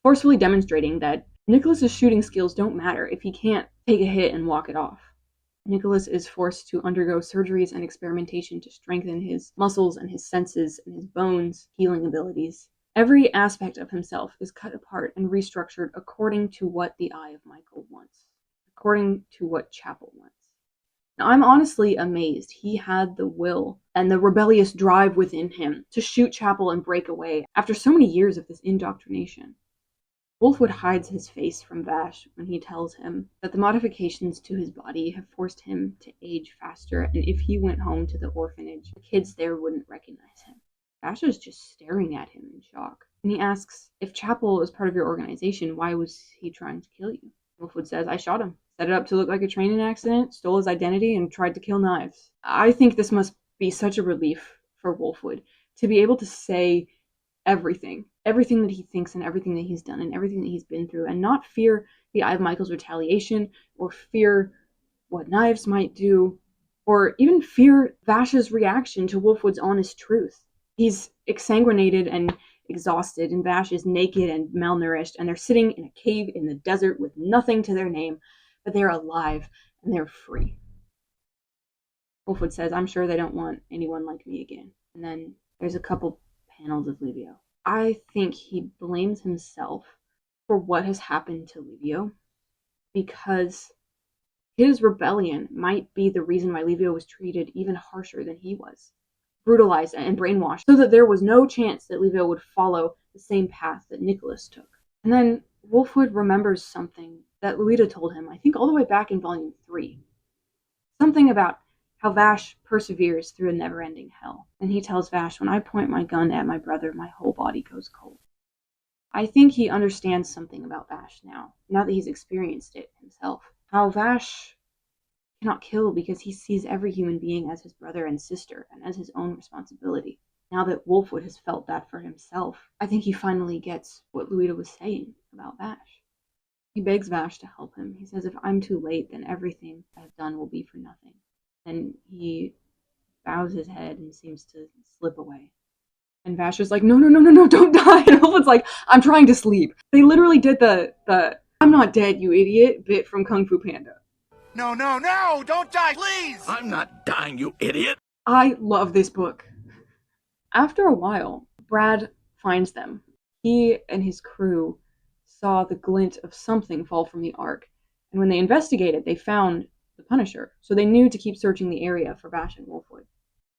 forcefully demonstrating that Nicholas's shooting skills don't matter if he can't take a hit and walk it off. Nicholas is forced to undergo surgeries and experimentation to strengthen his muscles and his senses and his bones' healing abilities. Every aspect of himself is cut apart and restructured according to what the Eye of Michael wants, according to what Chapel wants. Now, I'm honestly amazed he had the will and the rebellious drive within him to shoot Chapel and break away after so many years of this indoctrination. Wolfwood hides his face from Vash when he tells him that the modifications to his body have forced him to age faster, and if he went home to the orphanage, the kids there wouldn't recognize him. Vash is just staring at him in shock, and he asks, if Chapel is part of your organization, why was he trying to kill you? Wolfwood says, I shot him, set it up to look like a training accident, stole his identity, and tried to kill Knives. I think this must be such a relief for Wolfwood to be able to say everything that he thinks and everything that he's done and everything that he's been through, and not fear the Eye of Michael's retaliation or fear what Knives might do, or even fear Vash's reaction to Wolfwood's honest truth. He's exsanguinated and exhausted, and Vash is naked and malnourished, and they're sitting in a cave in the desert with nothing to their name, but they're alive and they're free. Wolfwood says, I'm sure they don't want anyone like me again. And then there's a couple panels of Livio. I think he blames himself for what has happened to Livio, because his rebellion might be the reason why Livio was treated even harsher than he was, brutalized and brainwashed, so that there was no chance that Livio would follow the same path that Nicholas took. And then Wolfwood remembers something that Luita told him, I think all the way back in Volume 3. Something about how Vash perseveres through a never-ending hell. And he tells Vash, when I point my gun at my brother, my whole body goes cold. I think he understands something about Vash now that he's experienced it himself. How Vash cannot kill because he sees every human being as his brother and sister and as his own responsibility. Now that Wolfwood has felt that for himself, I think he finally gets what Luita was saying about Vash. He begs Vash to help him. He says, if I'm too late, then everything I have done will be for nothing. And he bows his head and seems to slip away. And Vash is like, no, don't die. And Wolfwood's like, I'm trying to sleep. They literally did the I'm not dead, you idiot bit from Kung Fu Panda. No, don't die, please! I'm not dying, you idiot! I love this book. After a while, Brad finds them. He and his crew saw the glint of something fall from the Ark, and when they investigated, they found the Punisher, so they knew to keep searching the area for Vash and Wolfwood.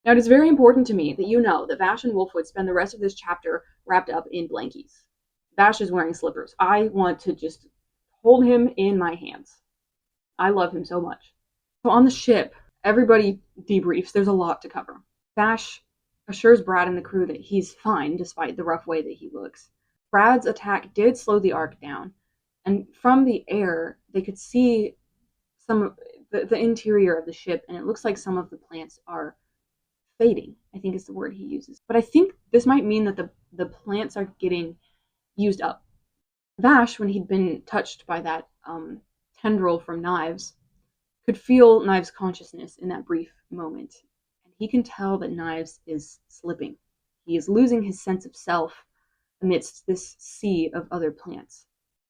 Now, it is very important to me that you know that Vash and Wolfwood spend the rest of this chapter wrapped up in blankies. Vash is wearing slippers. I want to just hold him in my hands. I love him so much. So on the ship, everybody debriefs. There's a lot to cover. Vash assures Brad and the crew that he's fine despite the rough way that he looks. Brad's attack did slow the Ark down, and from the air, they could see some of the interior of the ship, and it looks like some of the plants are fading, I think is the word he uses. But I think this might mean that the plants are getting used up. Vash, when he'd been touched by that tendril from Knives, could feel Knives' consciousness in that brief moment. And he can tell that Knives is slipping. He is losing his sense of self amidst this sea of other plants.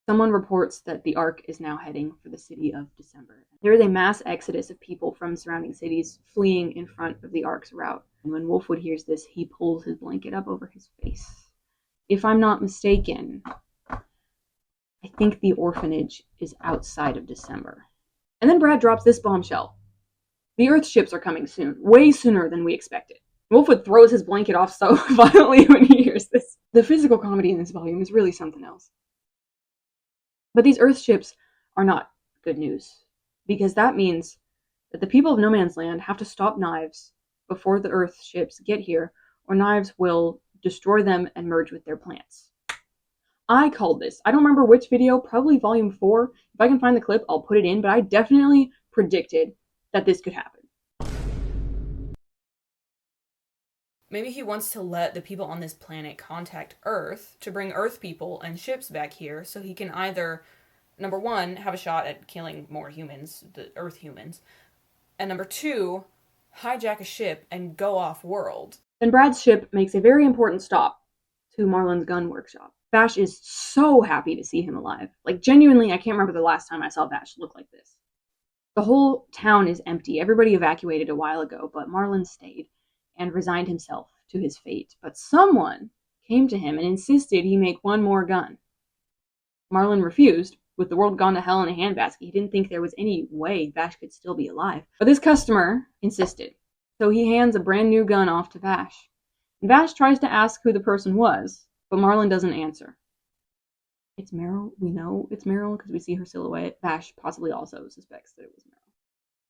Someone reports that the Ark is now heading for the city of December. There is a mass exodus of people from surrounding cities fleeing in front of the Ark's route. And when Wolfwood hears this, he pulls his blanket up over his face. If I'm not mistaken, I think the orphanage is outside of December. And then Brad drops this bombshell. The Earth ships are coming soon, way sooner than we expected. Wolfwood throws his blanket off so violently when he hears this. The physical comedy in this volume is really something else. But these Earth ships are not good news, because that means that the people of No Man's Land have to stop Knives before the Earth ships get here, or Knives will destroy them and merge with their plants. I called this. I don't remember which video, probably volume 4. If I can find the clip, I'll put it in, but I definitely predicted that this could happen. Maybe he wants to let the people on this planet contact Earth to bring Earth people and ships back here so he can either, number 1, have a shot at killing more humans, the Earth humans, and number 2, hijack a ship and go off-world. Then Brad's ship makes a very important stop to Marlin's gun workshop. Vash is so happy to see him alive. Like, genuinely, I can't remember the last time I saw Vash look like this. The whole town is empty. Everybody evacuated a while ago, but Marlin stayed and resigned himself to his fate. But someone came to him and insisted he make one more gun. Marlin refused. With the world gone to hell in a handbasket, he didn't think there was any way Vash could still be alive. But this customer insisted. So he hands a brand new gun off to Vash. And Vash tries to ask who the person was, but Marlin doesn't answer. It's Meryl. We know it's Meryl because we see her silhouette. Vash possibly also suspects that it was Meryl.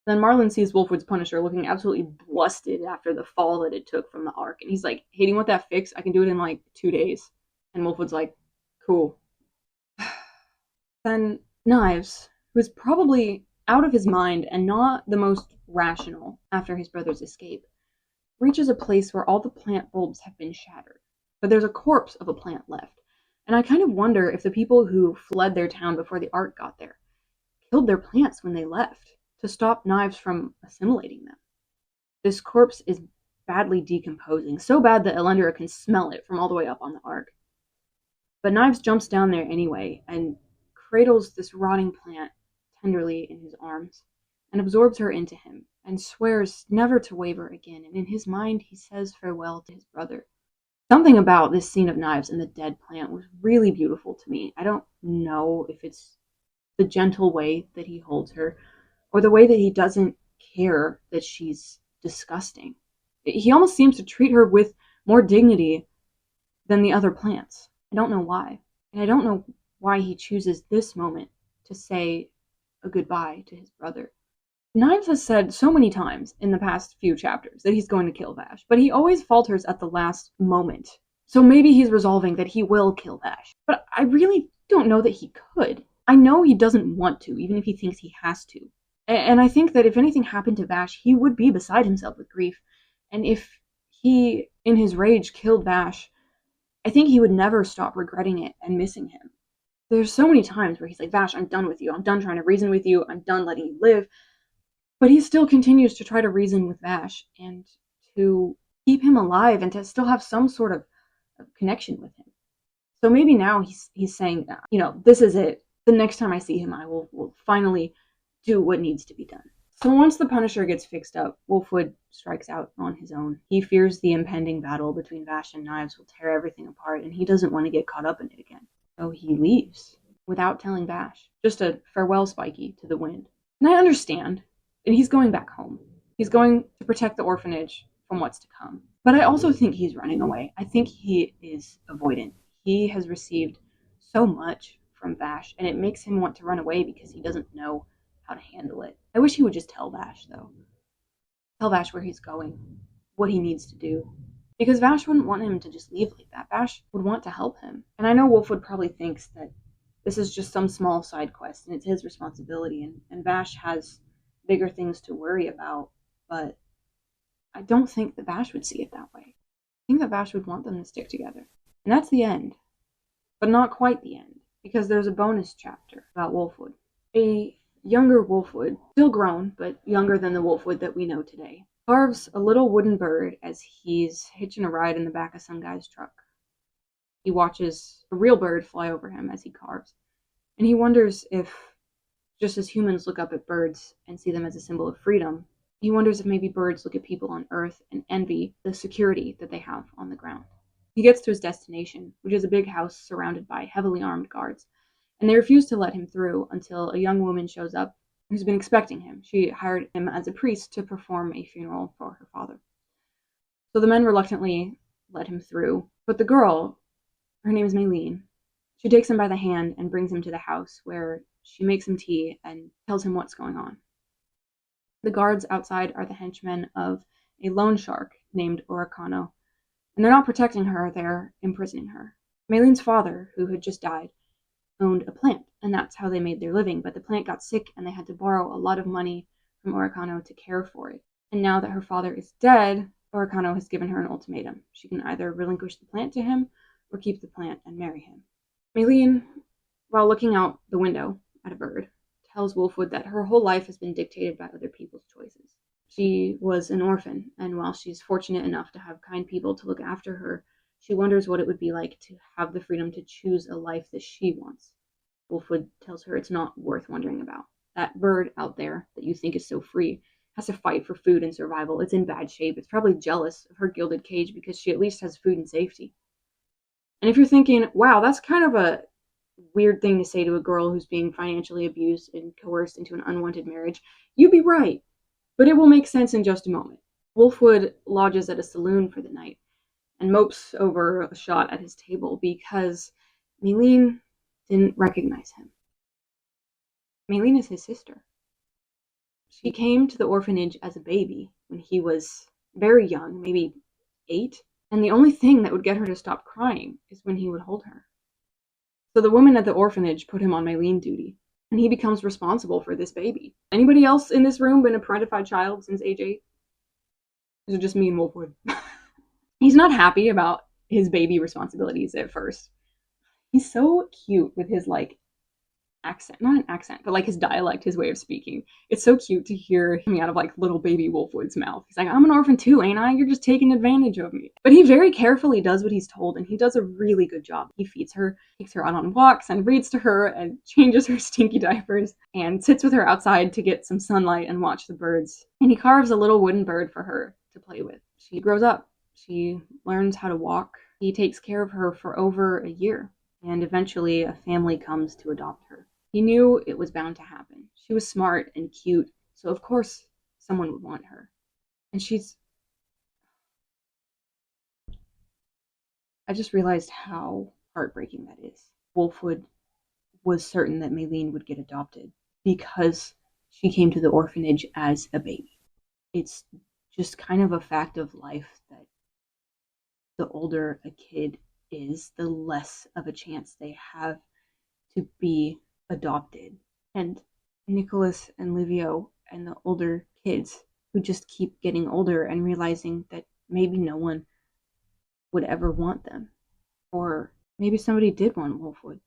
Then Marlin sees Wolfwood's Punisher looking absolutely blusted after the fall that it took from the Ark. And he's like, hey, do you want that fix? I can do it in like 2 days. And Wolfwood's like, cool. Then Knives, who's probably out of his mind and not the most rational after his brother's escape, reaches a place where all the plant bulbs have been shattered. but there's a corpse of a plant left. And I kind of wonder if the people who fled their town before the ark got there killed their plants when they left to stop knives from assimilating them. This corpse is badly decomposing, so bad that Elendra can smell it from all the way up on the ark. But Knives jumps down there anyway and cradles this rotting plant tenderly in his arms and absorbs her into him and swears never to waver again. And in his mind, he says farewell to his brother. Something about this scene of Knives and the dead plant was really beautiful to me. I don't know if it's the gentle way that he holds her or the way that he doesn't care that she's disgusting. He almost seems to treat her with more dignity than the other plants. I don't know why. And I don't know why he chooses this moment to say a goodbye to his brother. Knives has said so many times in the past few chapters that he's going to kill Vash, but he always falters at the last moment. So maybe he's resolving that he will kill Vash. But I really don't know that he could. I know he doesn't want to, even if he thinks he has to. And I think that if anything happened to Vash, he would be beside himself with grief. And if he, in his rage, killed Vash, I think he would never stop regretting it and missing him. There's so many times where he's like, Vash, I'm done with you. I'm done trying to reason with you. I'm done letting you live. But he still continues to try to reason with Vash and to keep him alive and to still have some sort of connection with him. So maybe now he's saying, this is it. The next time I see him, I will finally do what needs to be done. So once the Punisher gets fixed up, Wolfwood strikes out on his own. He fears the impending battle between Vash and Knives will tear everything apart, and he doesn't want to get caught up in it again. So he leaves without telling Vash. Just a farewell, Spiky, to the wind. And I understand. And he's going back home. He's going to protect the orphanage from what's to come. But I also think he's running away. I think he is avoidant. He has received so much from Vash, and it makes him want to run away because he doesn't know how to handle it. I wish he would just tell Vash, though. Tell Vash where he's going, what he needs to do. Because Vash wouldn't want him to just leave like that. Vash would want to help him. And I know Wolfwood probably thinks that this is just some small side quest, and it's his responsibility, and Vash has bigger things to worry about, but I don't think that Vash would see it that way. I think that Vash would want them to stick together. And that's the end. But not quite the end, because there's a bonus chapter about Wolfwood. A younger Wolfwood, still grown, but younger than the Wolfwood that we know today, carves a little wooden bird as he's hitching a ride in the back of some guy's truck. He watches a real bird fly over him as he carves, and he wonders if, just as humans look up at birds and see them as a symbol of freedom, he wonders if maybe birds look at people on Earth and envy the security that they have on the ground. He gets to his destination, which is a big house surrounded by heavily armed guards, and they refuse to let him through until a young woman shows up who's been expecting him. She hired him as a priest to perform a funeral for her father. So the men reluctantly let him through, but the girl, her name is Maylene, she takes him by the hand and brings him to the house where she makes him tea and tells him what's going on. The guards outside are the henchmen of a loan shark named Oricano, and they're not protecting her, they're imprisoning her. Maylene's father, who had just died, owned a plant, and that's how they made their living, but the plant got sick and they had to borrow a lot of money from Oricano to care for it. And now that her father is dead, Oricano has given her an ultimatum. She can either relinquish the plant to him or keep the plant and marry him. Maylene, while looking out the window at a bird, tells Wolfwood that her whole life has been dictated by other people's choices. She was an orphan, and while she's fortunate enough to have kind people to look after her, she wonders what it would be like to have the freedom to choose a life that she wants. Wolfwood tells her it's not worth wondering about. That bird out there that you think is so free has to fight for food and survival. It's in bad shape. It's probably jealous of her gilded cage because she at least has food and safety. And if you're thinking, wow, that's kind of a weird thing to say to a girl who's being financially abused and coerced into an unwanted marriage, you'd be right. But it will make sense in just a moment. Wolfwood lodges at a saloon for the night and mopes over a shot at his table because Maylene didn't recognize him. Maylene is his sister. She came to the orphanage as a baby when he was very young, maybe 8, and the only thing that would get her to stop crying is when he would hold her. So the woman at the orphanage put him on Maylene duty, and he becomes responsible for this baby. Anybody else in this room been a parentified child since age 8? Is it just me and Wolfwood? He's not happy about his baby responsibilities at first. He's so cute with his like accent, not an accent, but like his dialect, his way of speaking. It's so cute to hear coming out of like little baby Wolfwood's mouth. He's like, I'm an orphan too, ain't I? You're just taking advantage of me. But he very carefully does what he's told, and he does a really good job. He feeds her, takes her out on walks, and reads to her, and changes her stinky diapers, and sits with her outside to get some sunlight and watch the birds. And he carves a little wooden bird for her to play with. She grows up. She learns how to walk. He takes care of her for over a year, and eventually a family comes to adopt her. He knew it was bound to happen. She was smart and cute, so of course someone would want her. And I just realized how heartbreaking that is. Wolfwood was certain that Maylene would get adopted because she came to the orphanage as a baby. It's just kind of a fact of life that the older a kid is, the less of a chance they have to be adopted. And Nicholas and Livio and the older kids who just keep getting older and realizing that maybe no one would ever want them. Or maybe somebody did want Wolfwood,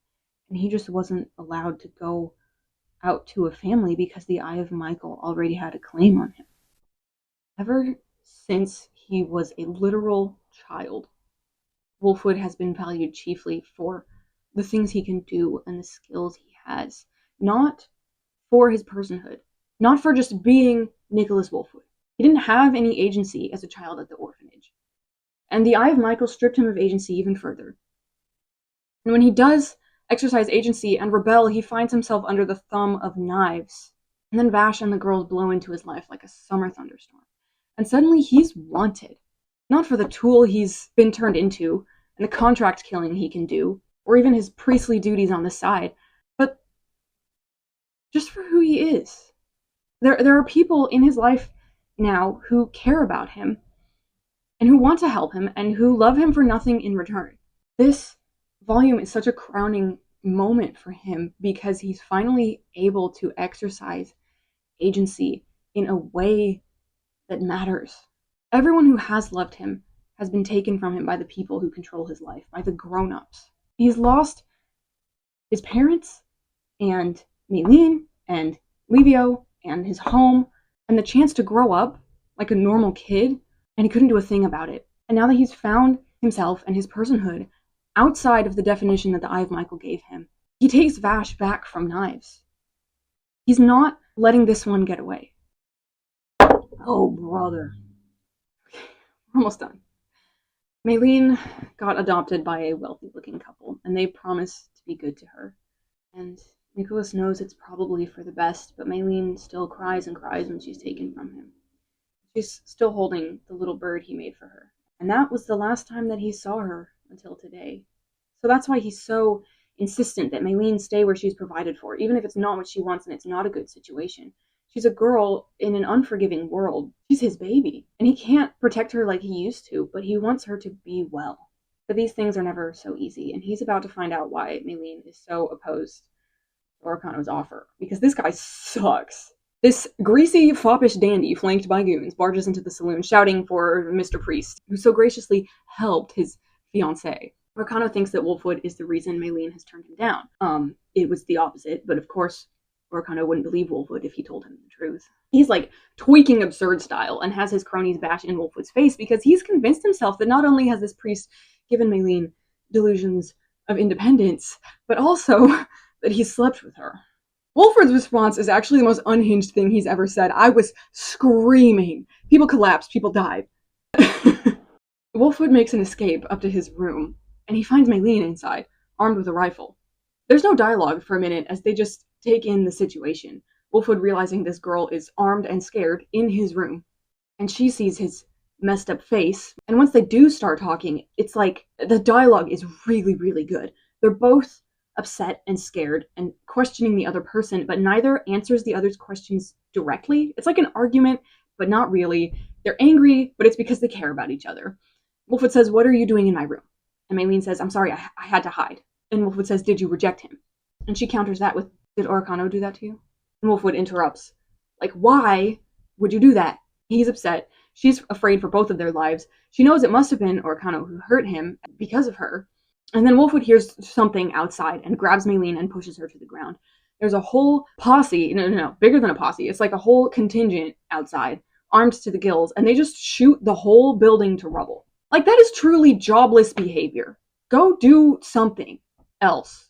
and he just wasn't allowed to go out to a family because the Eye of Michael already had a claim on him. Ever since he was a literal child, Wolfwood has been valued chiefly for the things he can do and the skills he has, not for his personhood, not for just being Nicholas Wolfwood. He didn't have any agency as a child at the orphanage. And the Eye of Michael stripped him of agency even further. And when he does exercise agency and rebel, he finds himself under the thumb of knives. And then Vash and the girls blow into his life like a summer thunderstorm. And suddenly he's wanted. Not for the tool he's been turned into, and the contract killing he can do, or even his priestly duties on the side, but just for who he is. There are people in his life now who care about him, and who want to help him, and who love him for nothing in return. This volume is such a crowning moment for him because he's finally able to exercise agency in a way that matters. Everyone who has loved him has been taken from him by the people who control his life, by the grown-ups. He's lost his parents, and Maylene, and Livio, and his home, and the chance to grow up like a normal kid, and he couldn't do a thing about it. And now that he's found himself and his personhood outside of the definition that the Eye of Michael gave him, he takes Vash back from knives. He's not letting this one get away. Oh, brother. We're almost done. Maylene got adopted by a wealthy-looking couple, and they promise to be good to her. And Nicholas knows it's probably for the best, but Maylene still cries and cries when she's taken from him. She's still holding the little bird he made for her. And that was the last time that he saw her until today. So that's why he's so insistent that Maylene stay where she's provided for, even if it's not what she wants and it's not a good situation. She's a girl in an unforgiving world. She's his baby, and he can't protect her like he used to, but he wants her to be well. But these things are never so easy, and he's about to find out why Maylene is so opposed to Orkano's offer, because this guy sucks. This greasy, foppish dandy, flanked by goons, barges into the saloon shouting for Mr. Priest, who so graciously helped his fiancée. Orkano thinks that Wolfwood is the reason Maylene has turned him down. It was the opposite, but of course Orkano wouldn't believe Wolfwood if he told him the truth. He's like tweaking absurd style and has his cronies bash in Wolfwood's face because he's convinced himself that not only has this priest given Maylene delusions of independence, but also that he slept with her. Wolfwood's response is actually the most unhinged thing he's ever said. I was screaming. People collapsed. People died. Wolfwood makes an escape up to his room, and he finds Maylene inside, armed with a rifle. There's no dialogue for a minute as they just take in the situation. Wolfwood realizing this girl is armed and scared in his room, and she sees his messed up face. And once they do start talking, it's like the dialogue is really, really good. They're both upset and scared and questioning the other person, but neither answers the other's questions directly. It's like an argument, but not really. They're angry, but it's because they care about each other. Wolfwood says, "What are you doing in my room?" And Maylene says, "I'm sorry, I had to hide." And Wolfwood says, "Did you reject him?" And she counters that with, "Did Orkano do that to you?" And Wolfwood interrupts, like, "Why would you do that?" He's upset She's afraid for both of their lives. She knows it must have been Orkano who hurt him because of her. And then Wolfwood hears something outside and grabs Maylene and pushes her to the ground. There's a whole posse, no, bigger than a posse. It's like a whole contingent outside, armed to the gills, and they just shoot the whole building to rubble. Like, that is truly jobless behavior. Go do something else.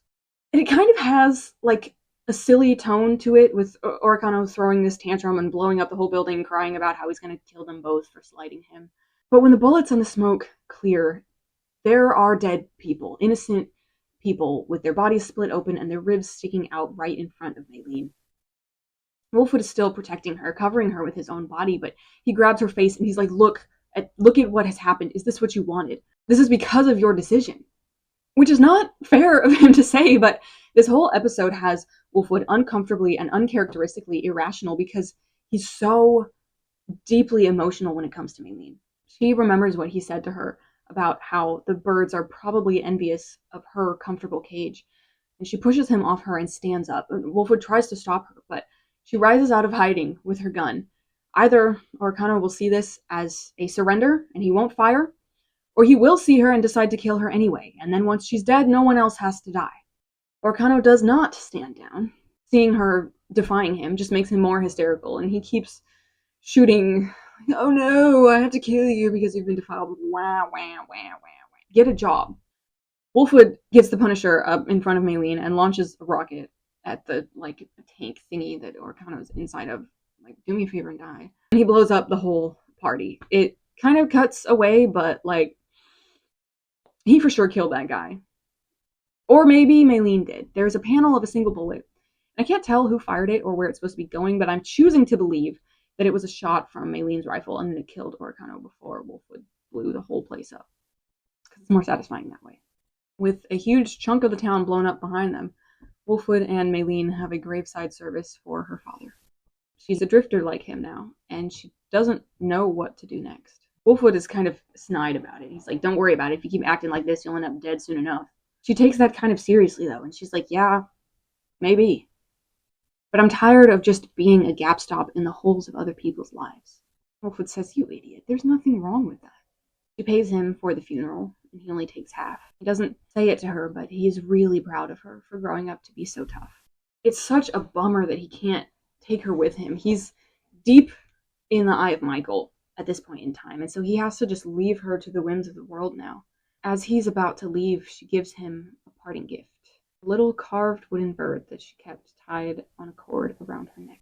And it kind of has, like, a silly tone to it, with Orkano throwing this tantrum and blowing up the whole building, crying about how he's going to kill them both for slighting him. But when the bullets and the smoke clear, there are dead people, innocent people, with their bodies split open and their ribs sticking out right in front of Maylene. Wolfwood is still protecting her, covering her with his own body, but he grabs her face and he's like, look at what has happened. Is this what you wanted? This is because of your decision. Which is not fair of him to say, but this whole episode has Wolfwood uncomfortably and uncharacteristically irrational because he's so deeply emotional when it comes to Maylene. She remembers what he said to her about how the birds are probably envious of her comfortable cage, and she pushes him off her and stands up. Wolfwood tries to stop her, but she rises out of hiding with her gun. Either Orkano will see this as a surrender and he won't fire, or he will see her and decide to kill her anyway, and then once she's dead, no one else has to die. Orkano does not stand down. Seeing her defying him just makes him more hysterical, and he keeps shooting. Oh no, I have to kill you because you've been defiled. Wah, wah, wah, wah, wah. Get a job. Wolfwood gets the Punisher up in front of Maylene and launches a rocket at the, like, tank thingy that Orkano's inside of. Like, do me a favor and die. And he blows up the whole party. It kind of cuts away, but, like, he for sure killed that guy. Or maybe Maylene did. There's a panel of a single bullet. I can't tell who fired it or where it's supposed to be going, but I'm choosing to believe that it was a shot from Maylene's rifle and it killed Orkano before Wolfwood blew the whole place up. Because it's more satisfying that way. With a huge chunk of the town blown up behind them, Wolfwood and Maylene have a graveside service for her father. She's a drifter like him now, and she doesn't know what to do next. Wolfwood is kind of snide about it. He's like, don't worry about it. If you keep acting like this, you'll end up dead soon enough. She takes that kind of seriously, though, and she's like, yeah, maybe. But I'm tired of just being a gap stop in the holes of other people's lives. Wolfwood says, you idiot, there's nothing wrong with that. She pays him for the funeral, and he only takes half. He doesn't say it to her, but he is really proud of her for growing up to be so tough. It's such a bummer that he can't take her with him. He's deep in the eye of Michael at this point in time, and so he has to just leave her to the whims of the world now. As he's about to leave, she gives him a parting gift. A little carved wooden bird that she kept tied on a cord around her neck.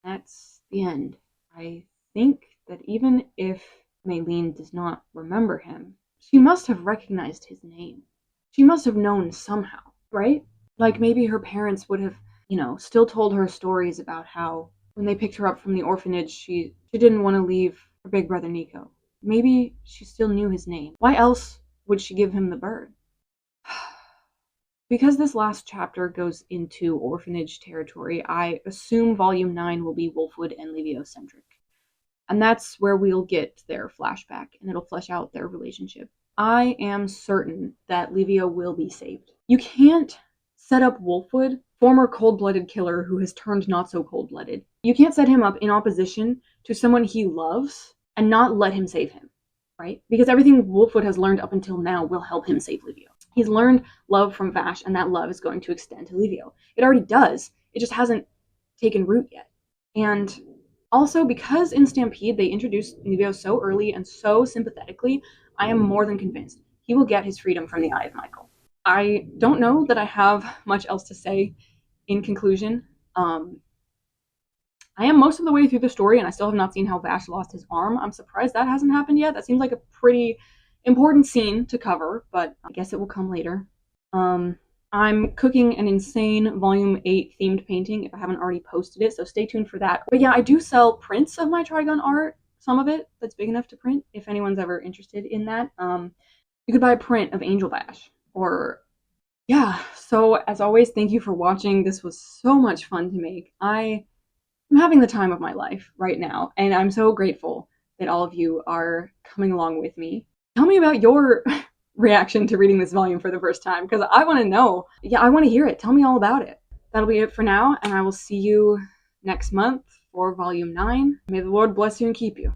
That's the end. I think that even if Maylene does not remember him, she must have recognized his name. She must have known somehow, right? Like maybe her parents would have, still told her stories about how when they picked her up from the orphanage, she didn't want to leave her big brother Nico. Maybe she still knew his name. Why else would she give him the bird? Because this last chapter goes into orphanage territory, I assume Volume 9 will be Wolfwood and Livio-centric. And that's where we'll get their flashback, and it'll flesh out their relationship. I am certain that Livio will be saved. You can't set up Wolfwood, former cold-blooded killer who has turned not so cold-blooded. You can't set him up in opposition to someone he loves and not let him save him, right? Because everything Wolfwood has learned up until now will help him save Livio. He's learned love from Vash, and that love is going to extend to Livio. It already does. It just hasn't taken root yet. And also, because in Stampede they introduced Livio so early and so sympathetically, I am more than convinced he will get his freedom from the Eye of Michael. I don't know that I have much else to say in conclusion. I am most of the way through the story, and I still have not seen how Vash lost his arm. I'm surprised that hasn't happened yet. That seems like a pretty important scene to cover, but I guess it will come later. I'm cooking an insane Volume 8 themed painting if I haven't already posted it, so stay tuned for that. But yeah, I do sell prints of my Trigun art, some of it that's big enough to print, if anyone's ever interested in that. You could buy a print of Angel Bash, or yeah. So as always, thank you for watching. This was so much fun to make. I'm having the time of my life right now, and I'm so grateful that all of you are coming along with me. Tell me about your reaction to reading this volume for the first time, because I want to know. Yeah, I want to hear it. Tell me all about it. That'll be it for now, and I will see you next month for Volume 9. May the Lord bless you and keep you.